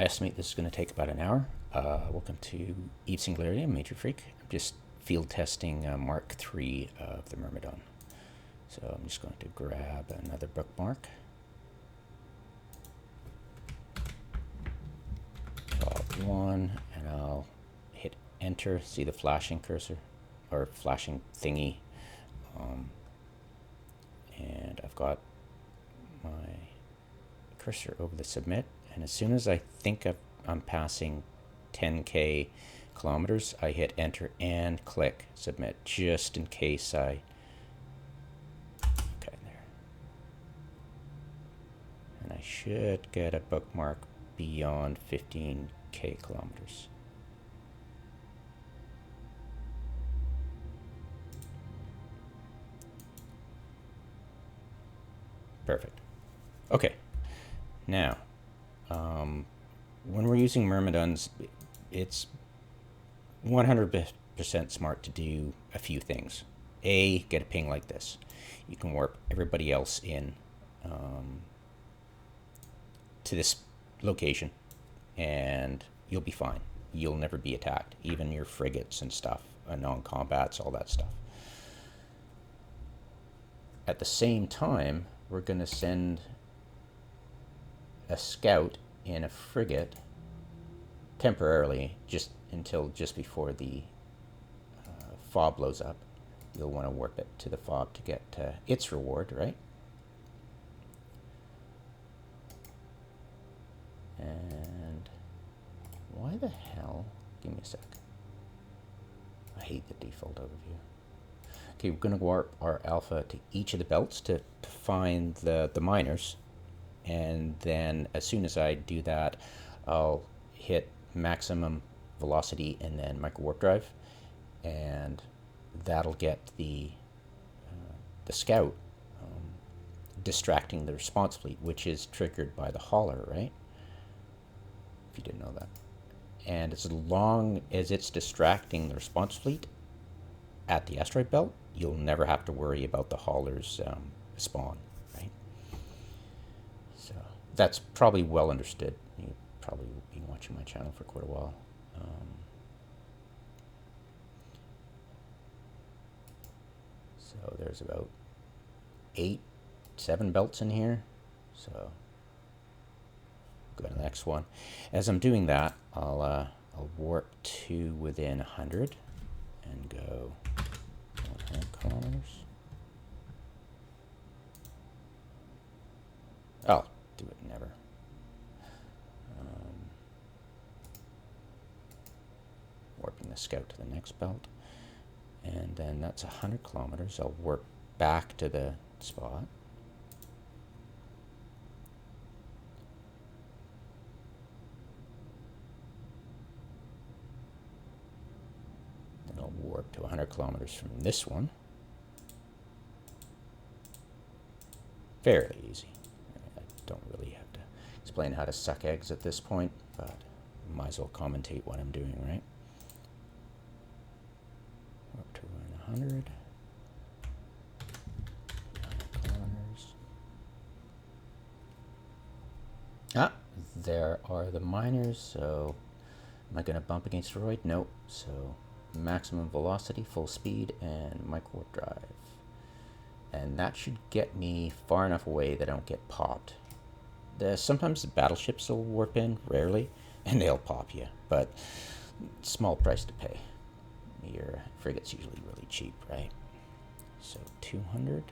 estimate this is going to take about an hour. Welcome to Eve Singularity. I'm Major Freak. I'm just field testing Mark III of the Myrmidon. So I'm just going to grab another bookmark. Fog 1, and I'll hit enter. See the flashing cursor or flashing thingy. And I've got my cursor over the submit, and as soon as I think I'm passing 10k kilometers, I hit enter and click submit, just in case okay, there. And I should get a bookmark beyond 15k kilometers. Perfect. Okay. Now, when we're using myrmidons, it's 100% smart to do a few things. A, get a ping like this. You can warp everybody else in to this location, and you'll be fine. You'll never be attacked, even your frigates and stuff, non-combats, all that stuff. At the same time, we're going to send a scout in a frigate temporarily, just before the fob blows up. You'll want to warp it to the fob to get its reward, right? And why the hell? Give me a sec. I hate the default overview. Okay, we're going to warp our alpha to each of the belts to find the miners. And then as soon as I do that, I'll hit maximum velocity and then micro warp drive. And that'll get the scout distracting the response fleet, which is triggered by the hauler, right? If you didn't know that. And as long as it's distracting the response fleet at the asteroid belt, you'll never have to worry about the hauler's spawn, right? So that's probably well understood. You've probably been watching my channel for quite a while. So there's about 7 belts in here. So go to the next one. As I'm doing that, I'll warp to within 100 and go 100 kilometers. I'll do it never. Warping the scout to the next belt. And then that's 100 kilometers. I'll warp back to the spot. Then I'll warp to 100 kilometers from this one. Fairly easy. I don't really have to explain how to suck eggs at this point, but might as well commentate what I'm doing, right? Up to 100 kilometers. Ah, there are the miners. So am I going to bump against a droid? Nope. So maximum velocity, full speed, and micro warp drive. And that should get me far enough away that I don't get popped. Sometimes the battleships will warp in, rarely, and they'll pop you, but small price to pay. Your frigate's usually really cheap, right? So 200,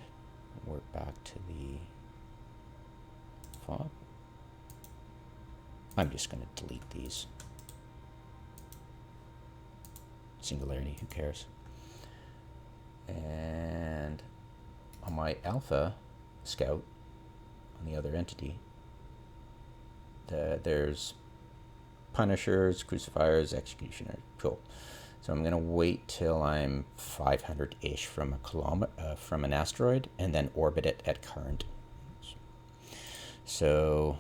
warp back to the fob. I'm just going to delete these. Singularity, who cares? And on my alpha scout, on the other entity, there's punishers, crucifiers, executioners. Cool. So I'm going to wait till I'm 500-ish from from an asteroid, and then orbit it at current. So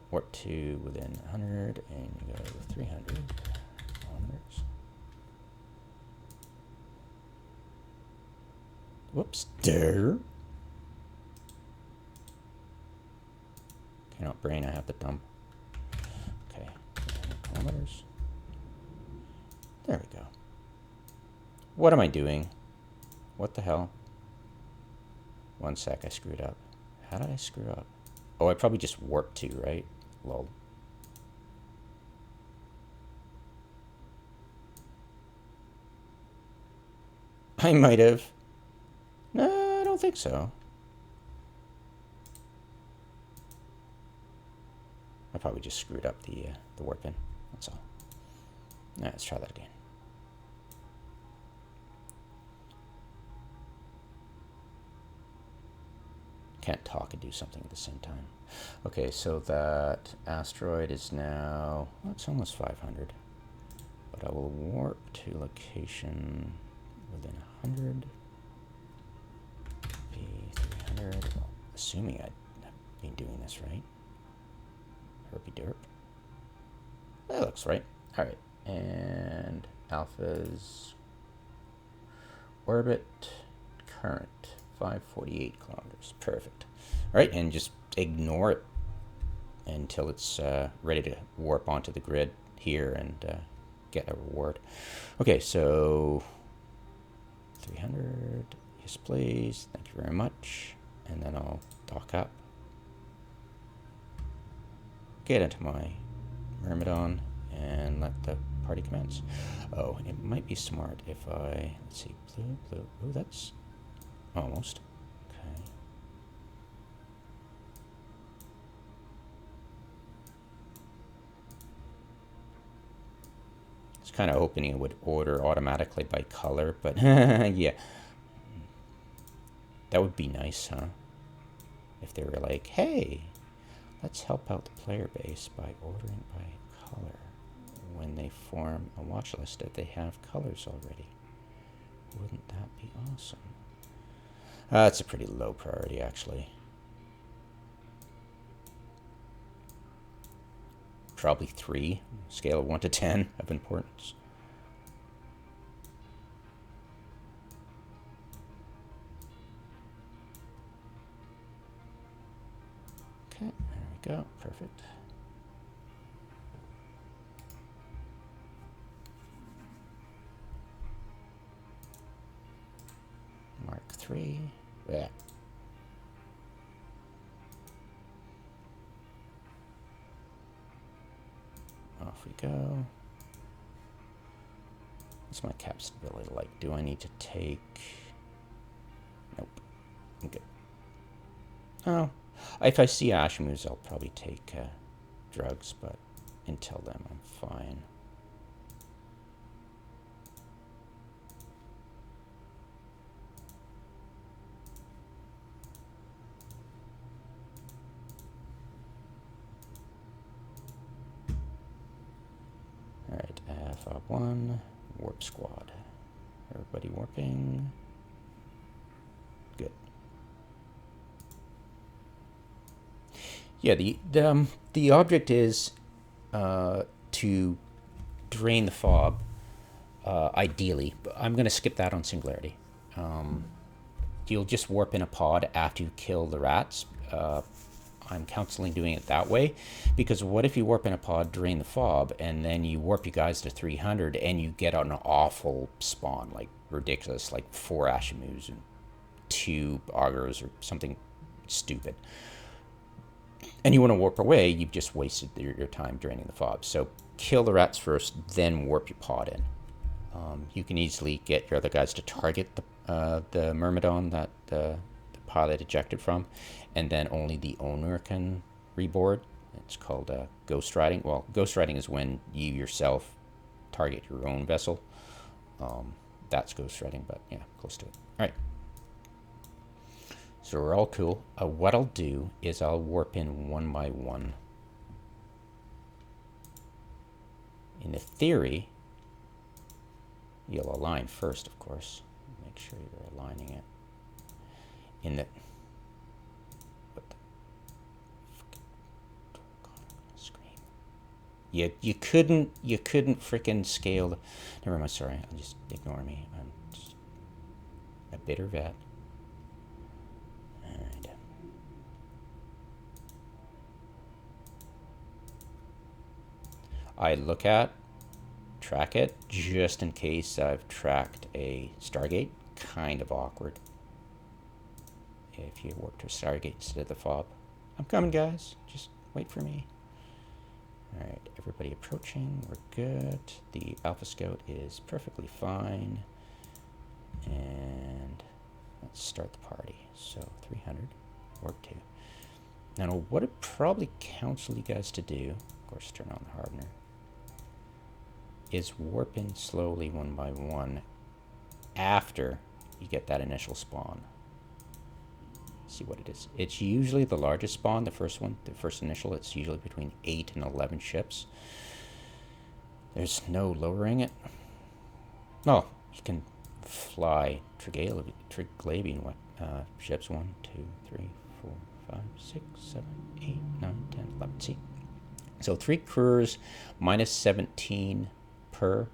warp to within 100 and go 300 kilometers. Whoops, there. Cannot brain, I have to dump. Okay, parameters. There we go. What am I doing? What the hell? One sec, I screwed up. How did I screw up? Oh, I probably just warped to, right? Lol. I might have. No, I don't think so. I probably just screwed up the warping. That's all. All right, let's try that again. Can't talk and do something at the same time. Okay, so that asteroid is now, well, it's almost 500. But I will warp to location within 100. Be 300. Well, assuming I've been doing this right. Herpy derp. That looks right. All right, and alpha's orbit current 548 kilometers. Perfect. All right, and just ignore it until it's ready to warp onto the grid here and get a reward. Okay, so 300. Yes, please. Thank you very much. And then I'll dock up. Get into my myrmidon and let the party commence. Oh, it might be smart if I, let's see, blue. Oh, that's almost. Okay. I was kind of hoping it would order automatically by color, but yeah. That would be nice, huh? If they were like, hey, let's help out the player base by ordering by color when they form a watch list if they have colors already. Wouldn't that be awesome? That's a pretty low priority, actually. Probably 3, scale of 1 to 10 of importance. Okay, there we go, perfect. Mark 3, yeah. Off we go. What's my cap stability like? Do I need to take... Nope, I'm good. Oh, if I see Ashimus, I'll probably take drugs, but until then, I'm fine. All right, fob 1, warp squad. Everybody warping. Good. Yeah, the object is to drain the fob, ideally. But I'm going to skip that on singularity. You'll just warp in a pod after you kill the rats. I'm counseling doing it that way, because what if you warp in a pod, drain the fob, and then you warp you guys to 300 and you get an awful spawn, like ridiculous, like 4 Ashimus and 2 ogres or something stupid. And you want to warp away, you've just wasted your time draining the fob. So kill the rats first, then warp your pod in. You can easily get your other guys to target the myrmidon that the pilot ejected from, and then only the owner can reboard. It's called ghost riding. Well, ghost riding is when you yourself target your own vessel. That's ghost riding, but yeah, close to it. All right. So we're all cool. What I'll do is I'll warp in 1 by 1. In the theory, you'll align first, of course. Make sure you're aligning it. In the... What the... God, I'm gonna scream. You couldn't frickin' scale the... Never mind, sorry. I'll just ignore me. I'm just a bitter vet. I look at, track it, just in case I've tracked a Stargate. Kind of awkward if you work to Stargate instead of the fob. I'm coming, guys. Just wait for me. All right, everybody approaching. We're good. The Alpha Scout is perfectly fine. And let's start the party. So 300, warp 2. Now, what I'd probably counsel you guys to do, of course, turn on the hardener, is warp in slowly one by one after you get that initial spawn. See what it is. It's usually the largest spawn, the first one, the first initial. It's usually between 8 and 11 ships. There's no lowering it. Oh, you can fly Triglavian ships. 1, 2, 3, 4, 5, 6, 7, 8, 9, 10, 11. See? So 3 crewers, minus 17 per.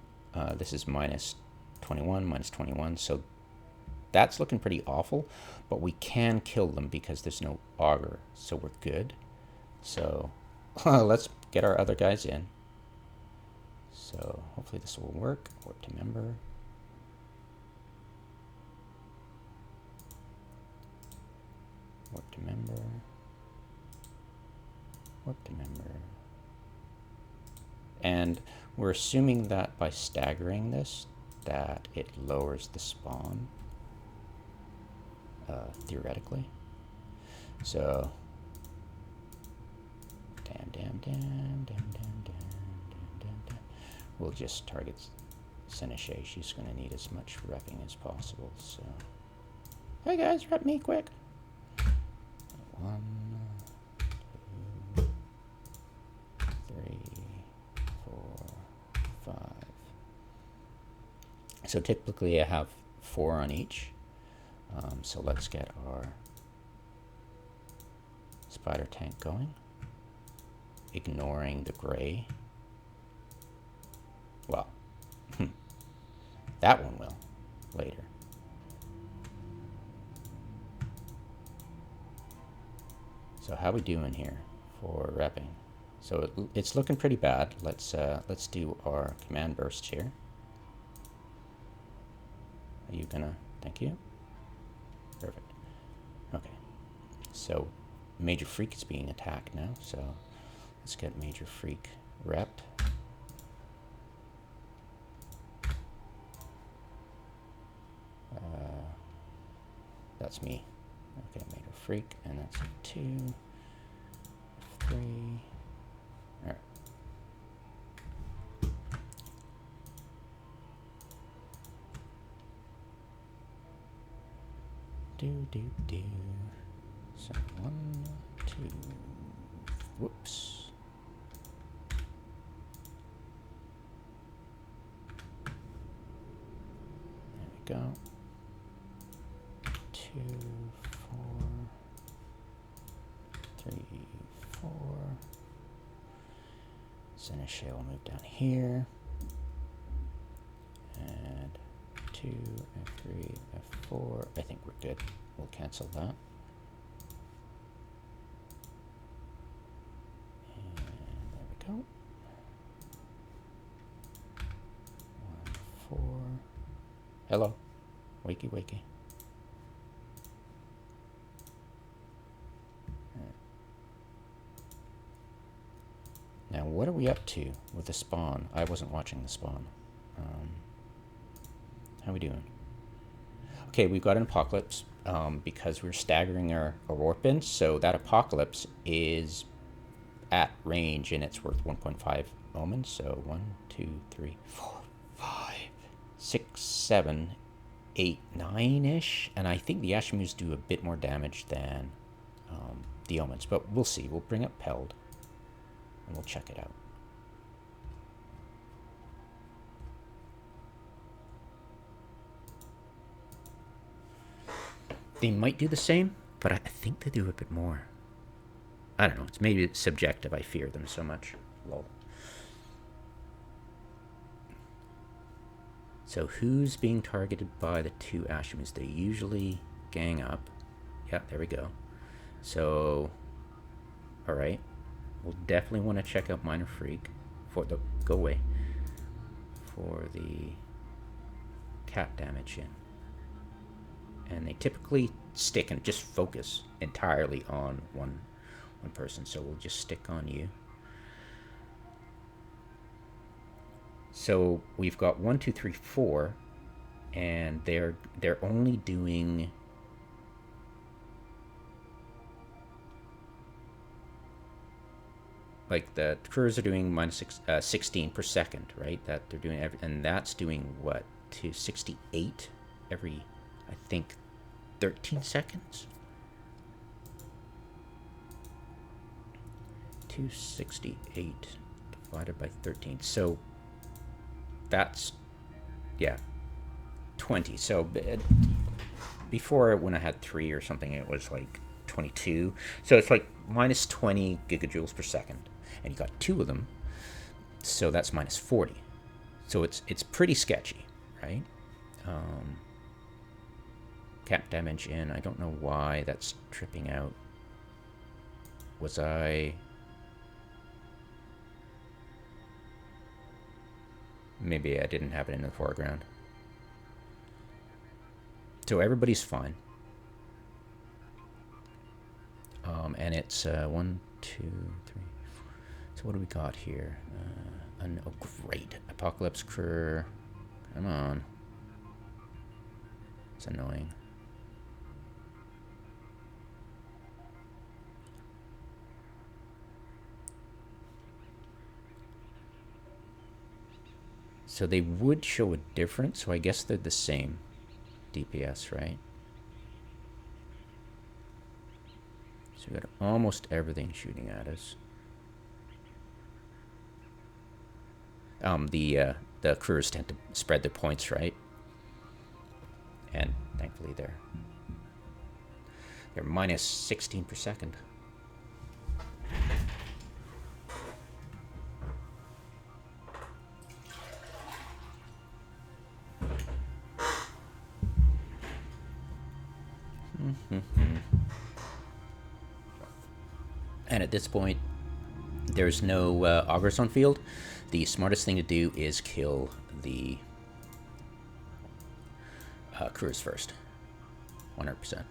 This is minus 21, minus 21. So that's looking pretty awful, but we can kill them because there's no auger, so we're good. So let's get our other guys in. So hopefully this will work. Warp to member. Warp to member. Warp to member. And we're assuming that by staggering this, that it lowers the spawn. Theoretically. So damn. We'll just target Seneche. She's going to need as much repping as possible. So, hey guys, rep me quick. 1, 2, 3, 4, 5. So typically I have 4 on each. So let's get our spider tank going, ignoring the gray. Well, that one will later. So how we doing here for repping? So it's looking pretty bad. Let's do our command burst here. Are you gonna? Thank you. Perfect. Okay. So Major Freak is being attacked now. So let's get Major Freak repped. That's me. Okay, Major Freak, and that's 2, 3. All right. Do. So 1, 2. Whoops. There we go. 2, 4, 3, 4. Seneche will move down here. And 2, F3, F4. I think we're good. We'll cancel that. And there we go. 1, 4. Hello. Wakey, wakey. Now, what are we up to with the spawn? I wasn't watching the spawn. How are we doing? Okay, we've got an apocalypse because we're staggering our warp in. So that apocalypse is at range and it's worth 1.5 omens. So 1, 2, 3, 4, 5, 6, 7, 8, 9-ish. And I think the Ashimus do a bit more damage than the omens, but we'll see. We'll bring up Peld and we'll check it out. They might do the same, but I think they do a bit more. I don't know. It's maybe subjective. I fear them so much. Lol. So who's being targeted by the 2 Ashimus? They usually gang up. Yeah, there we go. So, all right. We'll definitely want to check out Minor Freak for the go away for the cap damage in. And they typically stick and just focus entirely on one person. So we'll just stick on you. So we've got 1, 2, 3, 4, and they're only doing like the curs are doing minus 16 per second, right? That they're doing and that's doing what, to 68 every, I think, 13 seconds. 268 divided by 13. So that's, yeah, 20. So before, when I had 3 or something, it was like 22. So it's like minus 20 gigajoules per second. And you got 2 of them. So that's minus 40. So it's pretty sketchy, right? Cap damage in. I don't know why that's tripping out. Was I... Maybe I didn't have it in the foreground. So everybody's fine. And it's 1, 2, 3, 4. So what do we got here? Oh, great. Apocalypse Cur. Come on. It's annoying. So they would show a difference, so I guess they're the same DPS, right? So we got almost everything shooting at us. The crews tend to spread their points, right? And thankfully they're minus 16 per second. And at this point, there's no ogres on field. The smartest thing to do is kill the crews first. 100%.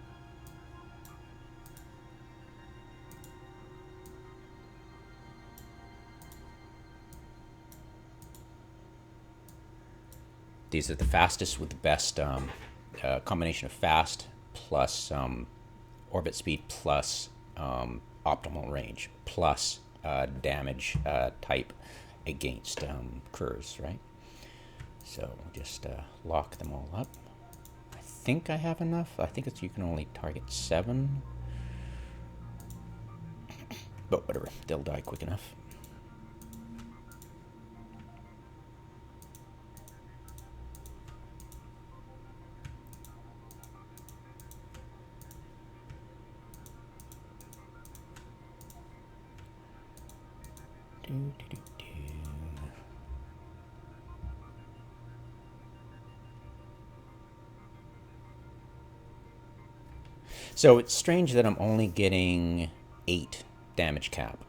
These are the fastest with the best combination of fast plus orbit speed plus optimal range plus damage type against curs, right? So just lock them all up. I think I have enough. I think it's, you can only target 7. But whatever, they'll die quick enough. So it's strange that I'm only getting 8 damage cap.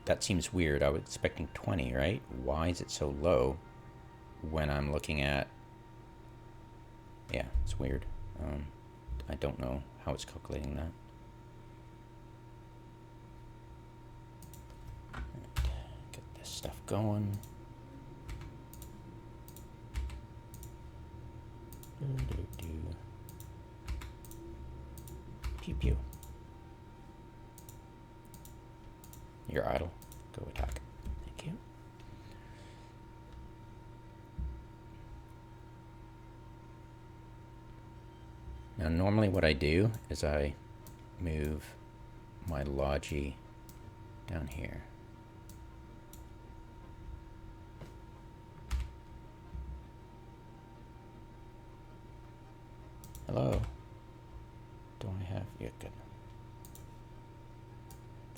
That seems weird. I was expecting 20, right? Why is it so low when I'm looking at... Yeah, it's weird. I don't know how it's calculating that. Get this stuff going. Pew pew. You're idle. Go attack. Thank you. Now normally what I do is I move my Logi down here. Hello. Do I have... Yeah, good.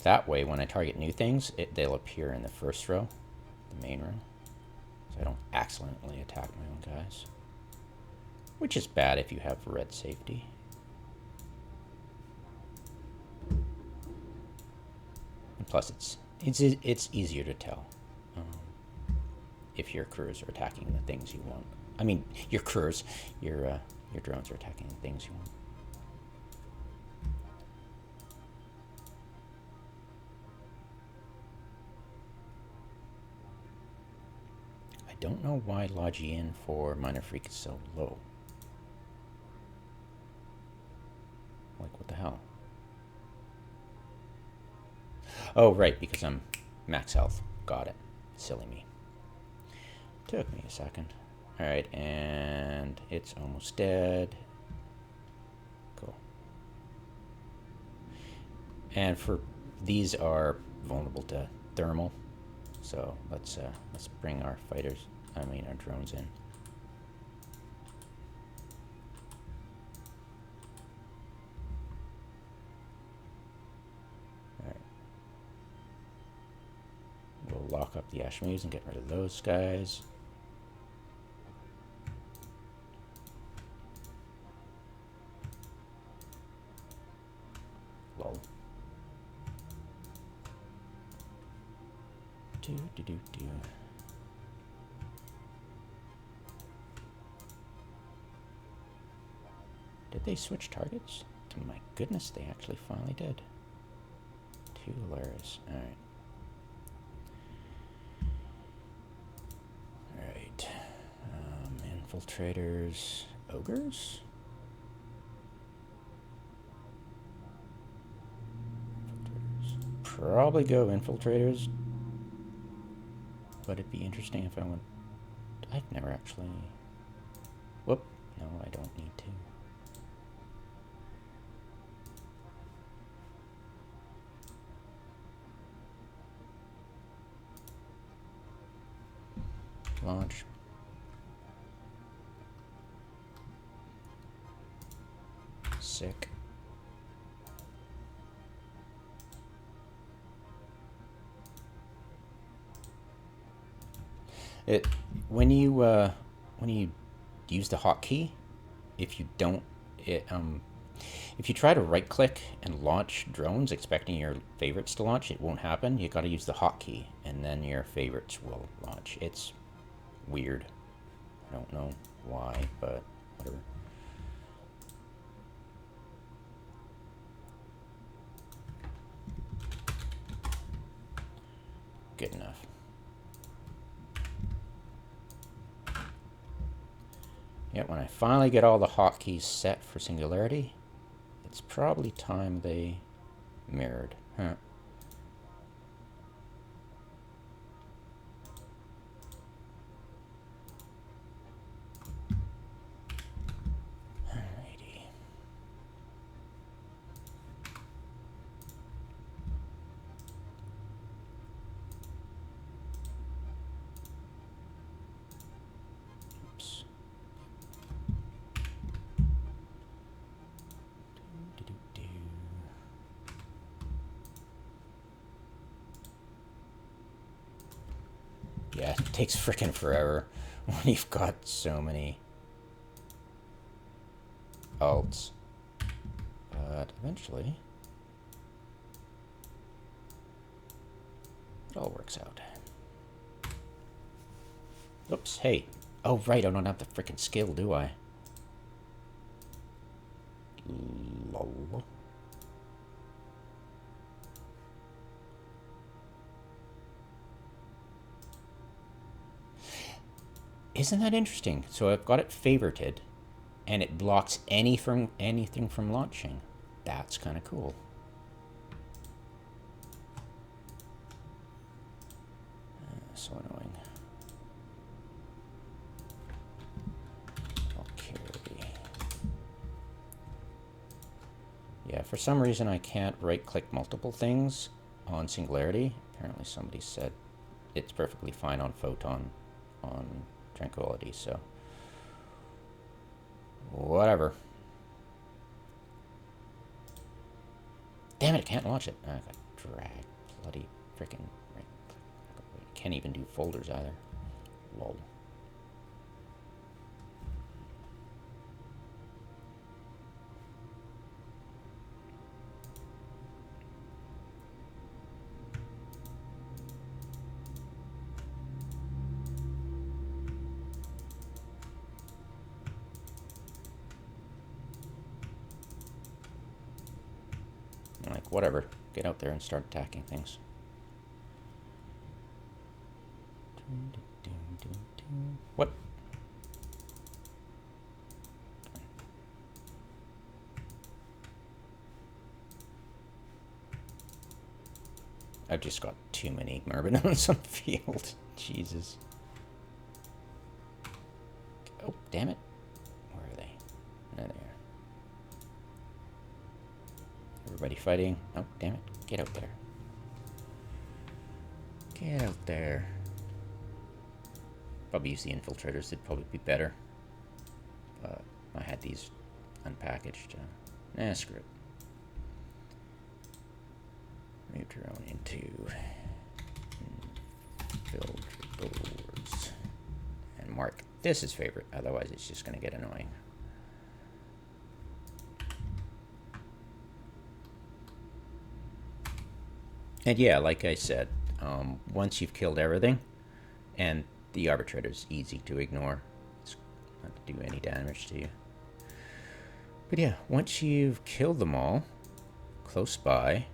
That way, when I target new things, they'll appear in the first row, the main row, so I don't accidentally attack my own guys. Which is bad if you have red safety. And plus, it's easier to tell if your crews are attacking the things you want. I mean, your crews, your drones are attacking the things you want. I don't know why Logian for Minor Freak is so low. Like, what the hell? Oh, right, because I'm max health. Got it. Silly me. Took me a second. Alright, and it's almost dead. Cool. And for these are vulnerable to thermal. So let's bring our our drones in. Alright. We'll lock up the Ashmews and get rid of those guys. Lol. Do. Did they switch targets? To my goodness, they actually finally did. Too hilarious. Alright. Alright. Infiltrators. Ogres? Probably go infiltrators, but it'd be interesting if I went. I've never actually. Whoop! No, I don't need to. Launch. Sick. When you use the hotkey, if you don't, if you try to right click and launch drones expecting your favorites to launch, it won't happen. You got to use the hotkey, and then your favorites will launch. It's weird. I don't know why, but whatever. Good enough. Yeah, when I finally get all the hotkeys set for singularity, it's probably time they mirrored. Huh. Alrighty. Oops. Yeah, it takes frickin' forever when you've got so many alts. But eventually, it all works out. Oops, hey. Oh, right, I don't have the frickin' skill, do I? Lol. Isn't that interesting? So I've got it favorited, and it blocks anything from launching. That's kind of cool. So annoying. Okay. Yeah, for some reason I can't right-click multiple things on singularity. Apparently somebody said it's perfectly fine on photon, on tranquility, so whatever. Damn it, I can't launch it. I got dragged. Bloody freaking right. Can't even do folders either. Lol. Like, whatever. Get out there and start attacking things. What? I've just got too many myrmidons on the field. Jesus. Oh, damn it. Where are they? There they are. Everybody fighting. Oh, damn it. Get out there. Get out there. Probably use the infiltrators. They'd probably be better. But I had these unpackaged. Screw it. Move drone into infiltrators. And mark this as favorite. Otherwise, it's just going to get annoying. And yeah, like I said, once you've killed everything, and the arbitrator's easy to ignore, it's not to do any damage to you. But yeah, once you've killed them all, close by,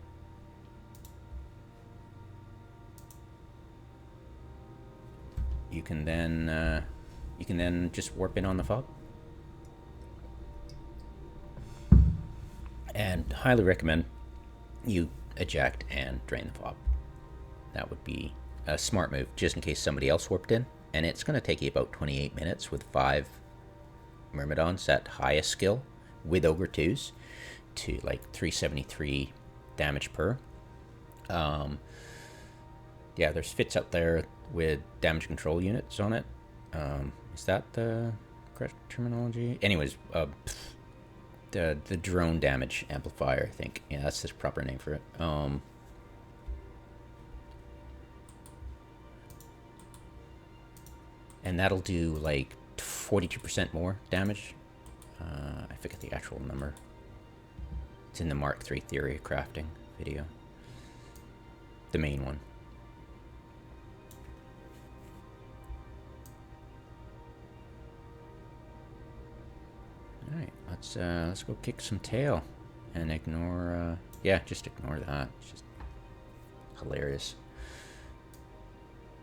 you can then just warp in on the fob. And highly recommend you eject and drain the fob. That would be a smart move, just in case somebody else warped in. And it's going to take you about 28 minutes with 5 myrmidons at highest skill with ogre 2s to like 373 damage per. Yeah, there's fits out there with damage control units on it. Is that the correct terminology? Anyways, the drone damage amplifier, I think. Yeah, that's the proper name for it. And that'll do like 42% more damage. I forget the actual number. It's in the Mark III Theory of Crafting video. The main one. Alright, let's go kick some tail and ignore yeah, just ignore that. It's just hilarious.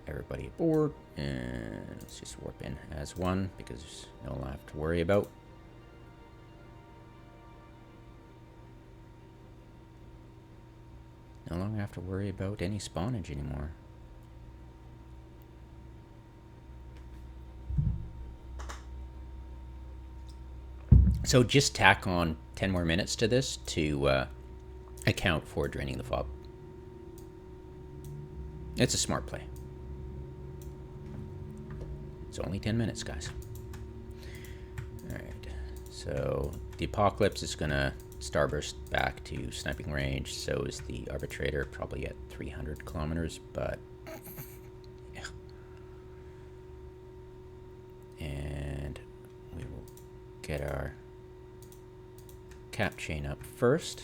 Everybody aboard, and let's just warp in as one because there's no life to worry about. No longer have to worry about any spawnage anymore. So just tack on 10 more minutes to this to account for draining the fob. It's a smart play. It's only 10 minutes, guys. Alright, so the Apocalypse is going to starburst back to sniping range. So is the Arbitrator, probably at 300 kilometers, but yeah. And we will get our cap chain up first.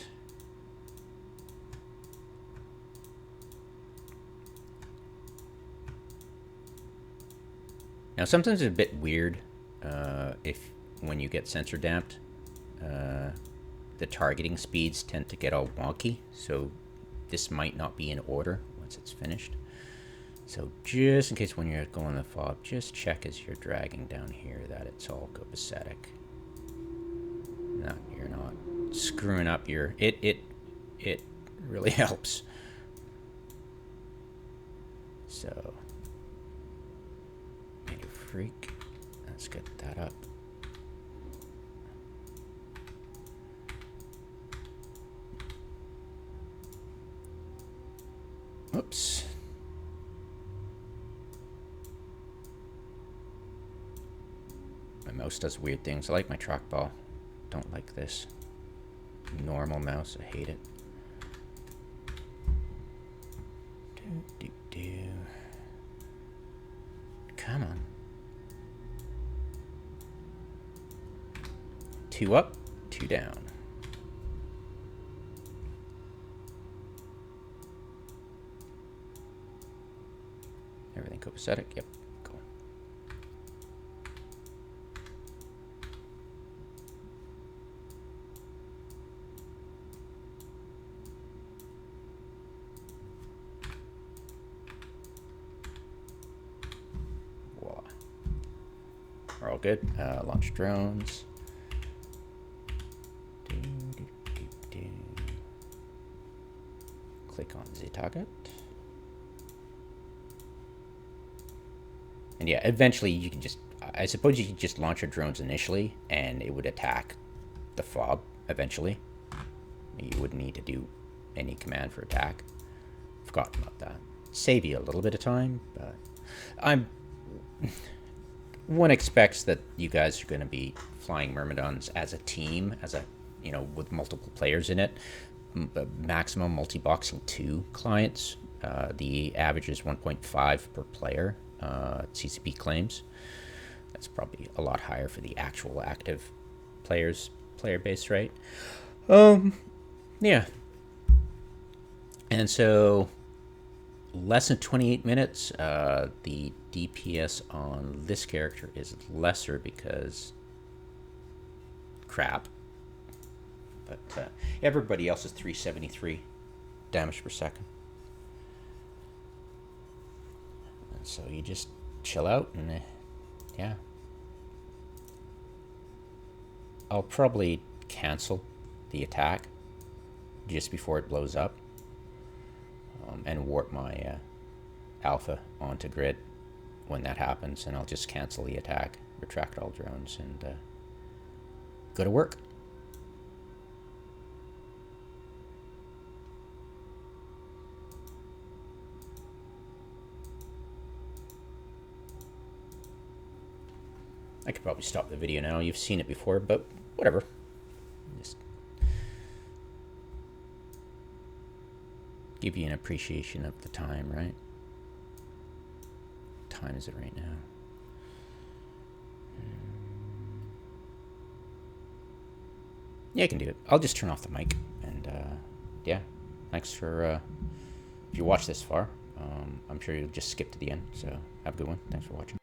Now, sometimes it's a bit weird when you get sensor damped. The targeting speeds tend to get all wonky, so this might not be in order once it's finished. So just in case when you're going the fob, just check as you're dragging down here that it's all copacetic. No, you're not screwing up your... It really helps. So... freak. Let's get that up. Oops. My mouse does weird things. I like my trackball. Don't like this normal mouse. I hate it. Come on. 2 up, 2 down. Everything copacetic? Yep, cool. we're all good. Launch drones. Click on the target. And yeah, eventually you can just, I suppose you could just launch your drones initially and it would attack the fob eventually. You wouldn't need to do any command for attack. Forgot about that. Save you a little bit of time, but one expects that you guys are going to be flying myrmidons as a team, with multiple players in it. Maximum multi-boxing 2 clients. The average is 1.5 per player. CCP claims. That's probably a lot higher for the actual active player base, right? Yeah. And so less than 28 minutes, the DPS on this character is lesser because crap. But everybody else is 373 damage per second. And so you just chill out and yeah. I'll probably cancel the attack just before it blows up and warp my alpha onto grid when that happens, and I'll just cancel the attack, retract all drones, and go to work. I could probably stop the video now. You've seen it before, but whatever. Just give you an appreciation of the time, right? What time is it right now? Yeah, I can do it. I'll just turn off the mic, and yeah, thanks for if you watched this far. I'm sure you'll just skip to the end, so have a good one. Thanks for watching.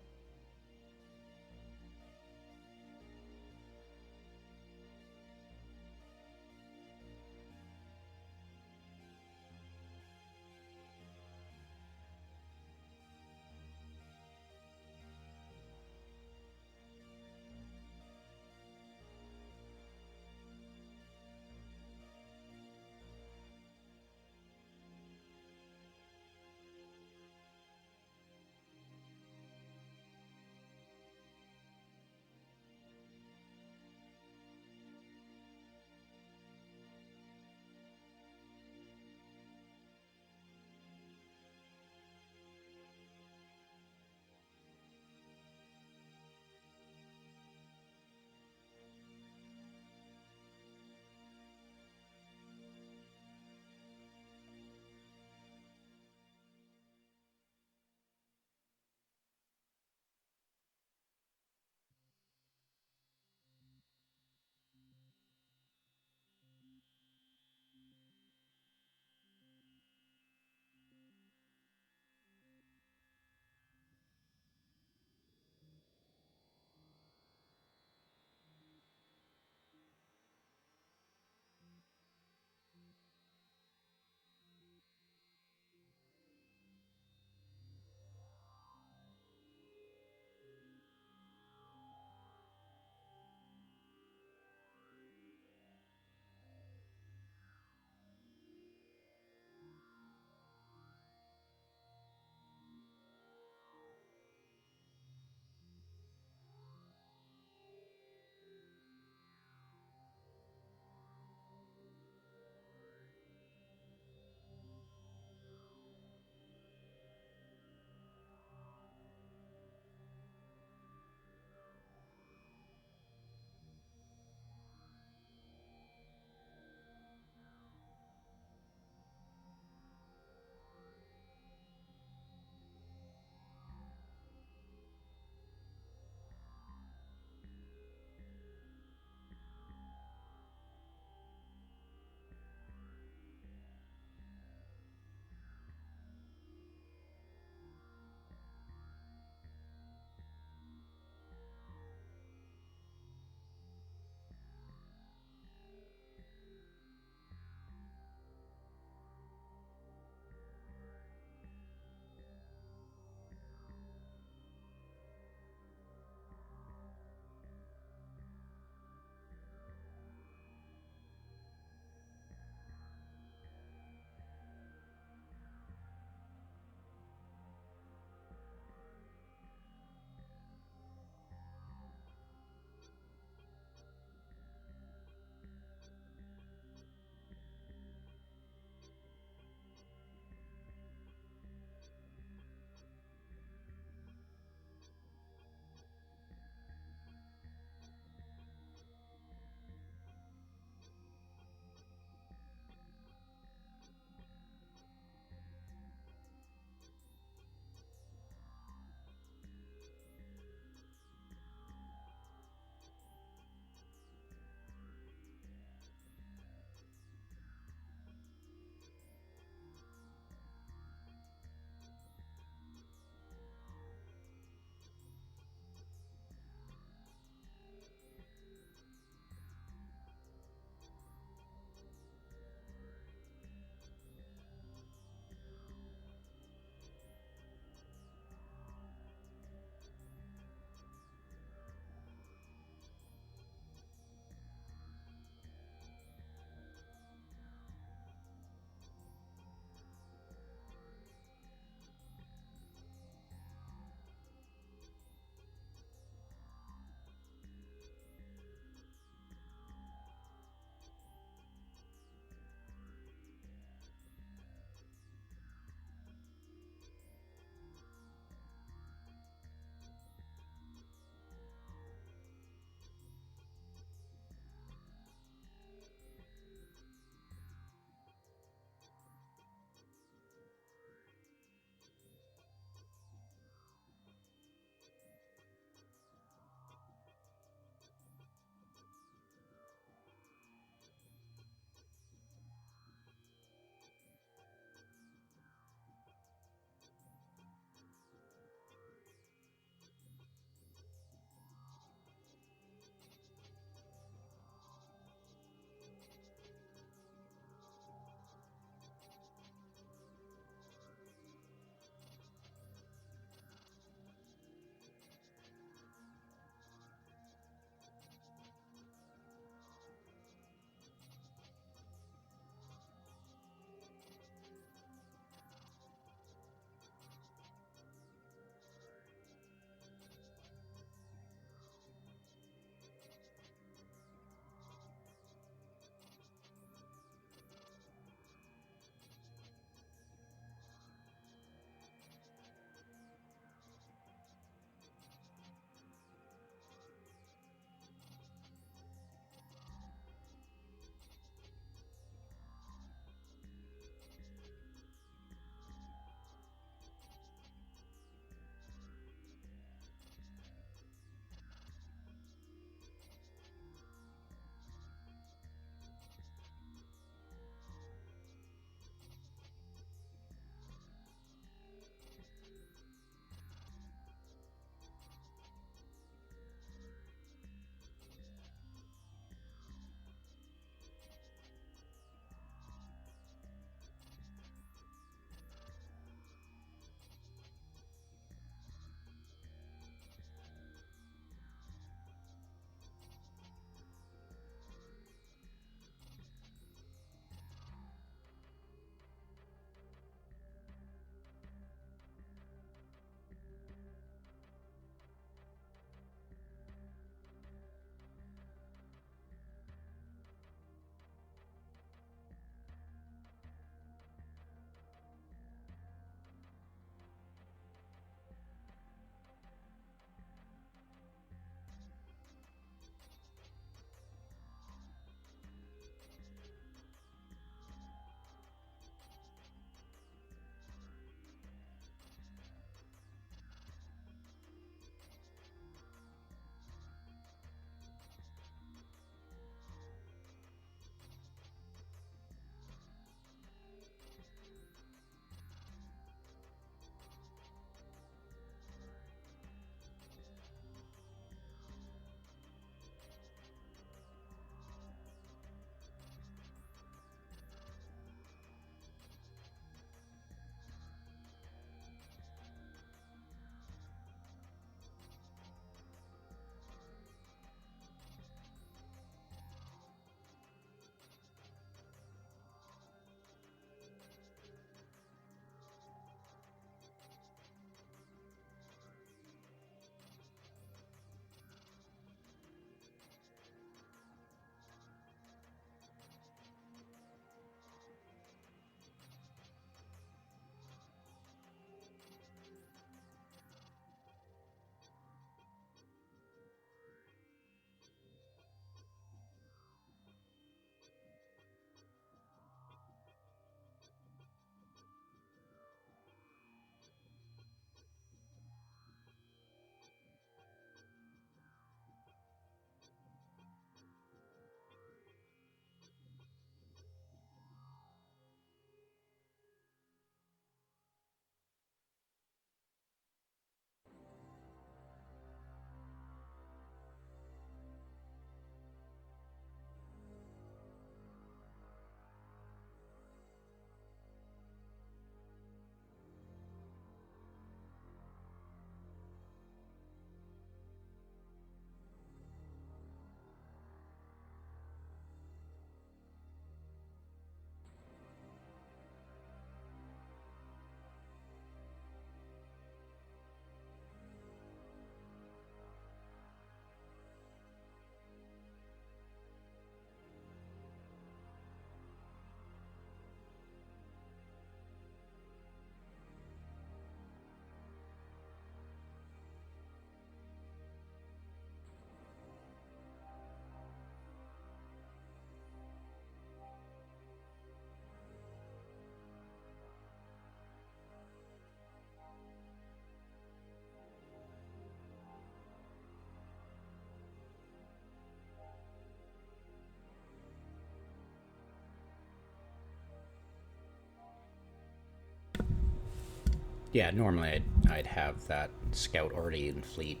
Yeah, normally I'd have that scout already in fleet,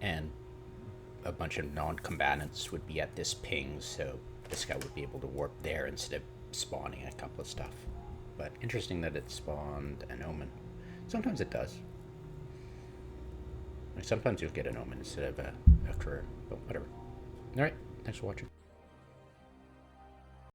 and a bunch of non-combatants would be at this ping, so the scout would be able to warp there instead of spawning a couple of stuff. But interesting that it spawned an omen. Sometimes it does. Like sometimes you'll get an omen instead of a career, but whatever. Alright, thanks for watching.